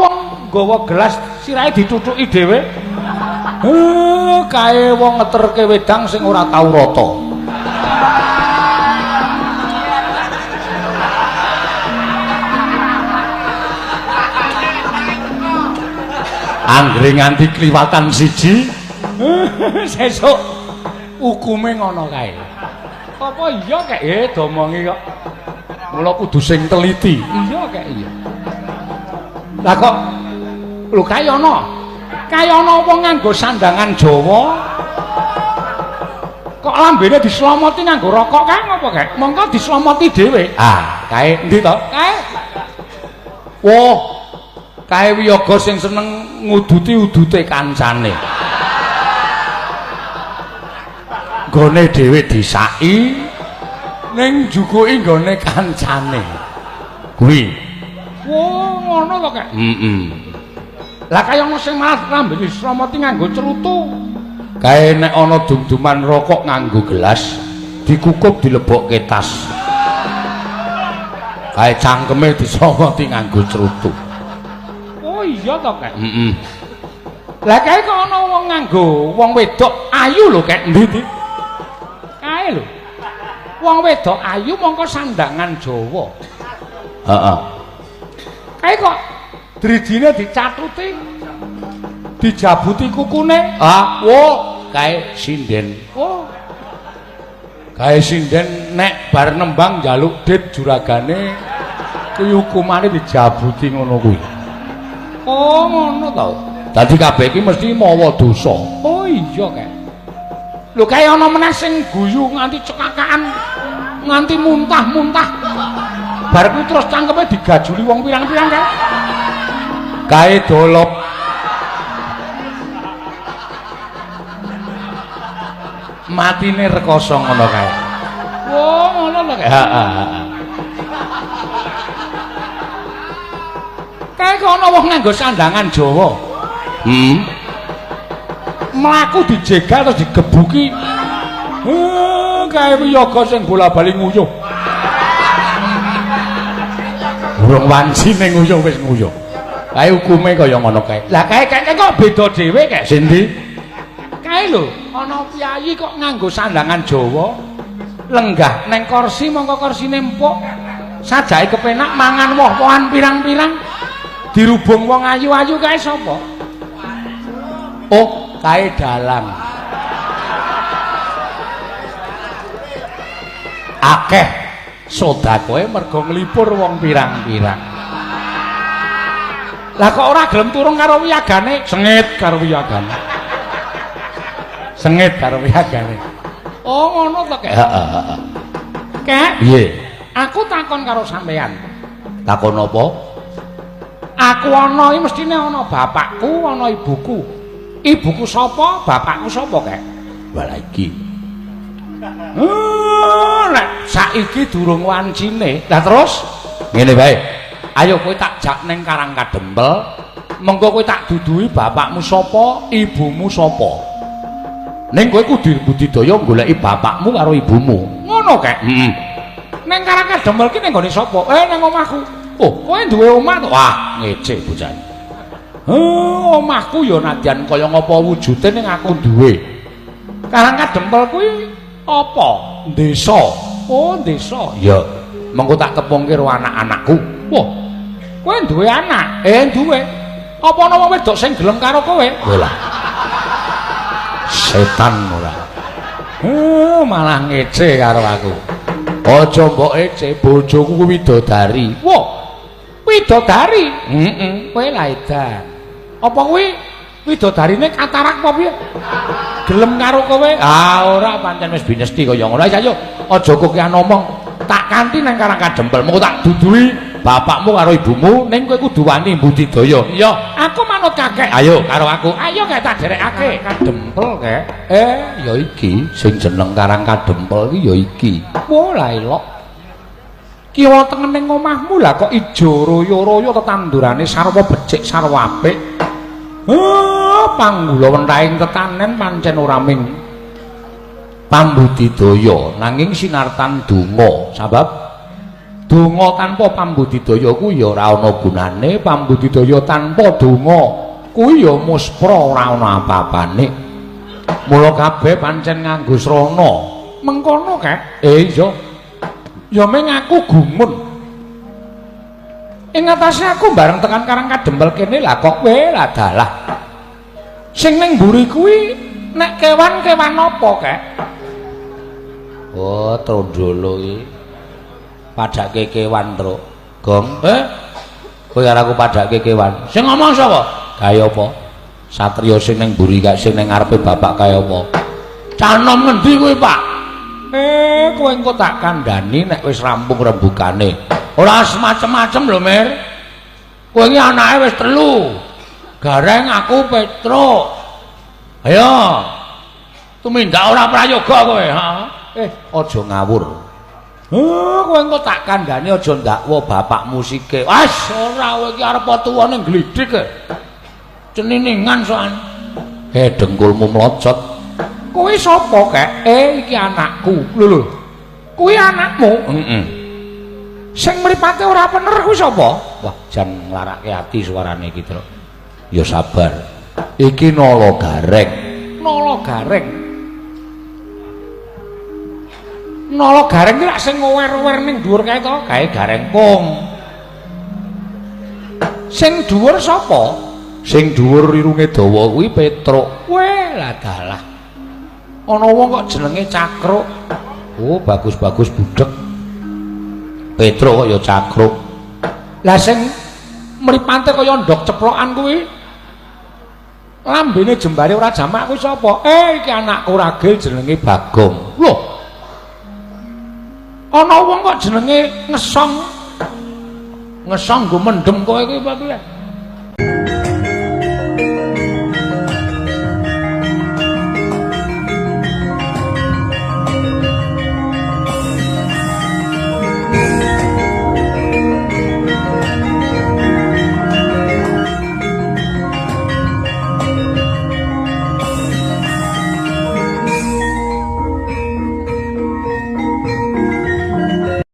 wong nggawa gelas sirahe ditutuki dhewe. Kae wong ngeterke wedang sing ora tau rata. Anggere nganti kliwatan siji sesuk hukume ngono kae. Apa iya kek domongi kok. Mula kudu sing teliti. Iya kek iya. Lah kok lho kae ana wong nganggo sandangan Jawa. Kok lambene dislomoti nganggo rokok kae ngopo kae? Monggo dislomoti dhewe. Ah, kae endi to? Kae. Wah, kae wiyaga sing seneng nguduti udute kancane. Gone dhewe disaki ning jukuki nggone kancane. Kuwi. Wah, ngono to kek. Lah kaya ana sing malah rambene disromoti nganggo cerutu. Kae nek ana dum-duman rokok nganggo gelas, dikukup dilebokke tas. Kae cangkeme disromoti nganggo cerutu. Oh iya to kek. Lah kae kok ana wong nganggo wong wedok ayu lho kek ndi? Kae lho. Wong wedok ayu mongko sandangan Jawa. Heeh. Kae kok drijine dicatuti, dijabuti kukune. Ah, wo, kae sinden. Oh. Kae sinden nek bar nembang njaluk dit juragane kuwi hukumane dijabuti ngono kuwi. Oh, ngono to. Dadi kabeh iki mesti mawa dosa. Oh iya kae. Lho kae ana meneh sing guyu nganti cekakaan, nganti muntah-muntah. Bar kuwi terus cangkeme digajuli wong pirang-pirang kae. Kae dolop. Matine rekoso ngono kae. Wah, ngono lho kae. Heeh. Kae kok ana wong nganggo sandangan Jawa. Mlaku dijegal terus digebuki. Kae wiyaga sing bola-bali nguyuh. Urung wanci ning nguyuh wis nguyuh. Kae hukume kaya ngono kae. Lah kae kok beda dhewe kae. Sendi? Kae lho, ana piyayi kok nganggo sandangan Jawa. Lenggah neng kursi mongko kursine empuk. Sajake kepenak mangan woh-wohan pirang-pirang. Dirubung wong ayu-ayu kae sapa? Oh, kae dalang. Akeh sedakoe mergo nglipur wong pirang-pirang. Lah kok ora gelem turung karo wiyagane, sengit karo wiyagane. Sengit karo wiyagane. Oh, ngono to, Kek? Heeh. Kek? Piye? Aku takon karo sampean. Takon apa? Aku ana iki mestine ana bapakku, ana ibuku. Ibuku sapa? Bapakku sapa, Kek? Walah iki. Nek saiki durung wancine. Lah terus ngene bae. Ayo kowe tak jak ning Karang Kadempel. Mengko kowe tak duduhi bapakmu sapa, ibumu sapa. Ning kowe kudu budidaya goleki bapakmu karo ibumu. Ngono, Kek? Heeh. Ning Karang Kadempel ki ning gone sapa? Ning omahku. Oh, kowe duwe omah to? Wah, ngece bocah. Omahku ya nadyan kaya ngapa wujute ning aku duwe. Karang Kadempel kuwi apa? Desa. Oh, desa. Ya, mengko tak kepungke karo anak-anakku. Wah, kowe duwe anak? Duwe. Apa ana wong wedok sing gelem karo kowe? Lah. Setan ora. Malah ngece karo aku. Aja mbok ece, bojoku kuwi widodari. Wah, widodari? Heeh, kowe lha edan. Apa kuwi widodarine katarak apa piye? Gelem karo kowe? Ah, ora pancen wis binesti kaya ngono. Ayo, aja kokean omong. Tak kanthi nang Karang Kadempel, mengko tak duduhi bapakmu karo ibumu, ning kowe kudu wani budidaya. Iya, aku manut kakek. Ayo karo aku. Ayo kek tak derekake Kadempel kek. Ya iki sing jeneng Karang Kadempel iki ya iki. Wah, la elok. Kiwa tengening omahmu lah kok ijo royo-royo tetandurane sarwa becik sarwa apik. Panggula wentahing tetanen pancen ora ming pambudidaya nanging sinartan donga. Sabab Donga tanpa pambudidaya kuwi ya ora ana gunane, pambudidaya tanpa donga kuwi ya muspra ora ana apa-apane. Mula kabeh pancen nganggo srana. Mengkono kek. Iya. Ya meng aku gumun. Ing atase aku bareng tekan Karang Kadempel kene lah kok kowe lah dalah. Sing ning mburi kuwi nek kewan-kewan apa kek? Oh, Trondolo iki. Padake kewan, Truk. Gong, kowe karo aku padake kewan. Sing ngomong sapa? Kaya apa? Satriya sing ning mburi kaya sing ning ngarepe bapak kaya apa? Canom ngendi kowe, Pak? Kowe engko tak kandhani nek wis rampung rembugane. Ora semacam-macam lho, Mir. Kowe iki anake wis 3. Gareng aku Petruk. Ayo. Tumindak ora prayoga kowe, ha? Aja ngawur. Kowe engko tak kandhani aja ndakwa bapak musike. Wes ora kowe iki arep tuwane glidhik. Ceniningan soan. Dengkulmu mlocot. Kowe sapa kek? Iki anakku. Lho. Kuwi anakmu? Heeh. Sing mripate ora bener kuwi sapa? Wah, jan nglarake ati suarane iki, Truk. Ya sabar. Iki Nala Gareng. Nala Gareng. Nala Gareng iki lak sing ngower-ower ning dhuwur kae to, kae Gareng Pung. Sing dhuwur sapa? Sing dhuwur irunge dawa kuwi Petruk. Weh, lah dalah. Ana wong kok jenenge Cakruk. Oh, bagus-bagus budhek. Petruk kok ya Cakruk. Lah sing mripate kaya ndok ceplokan kuwi. Lambene jembare ora jamak kuwi sapa? Iki anakku ragil jenenge Bagong. Loh. Ana wong kok jenenge Ngesong. Ngesong nggo mendem kowe iki apa piye?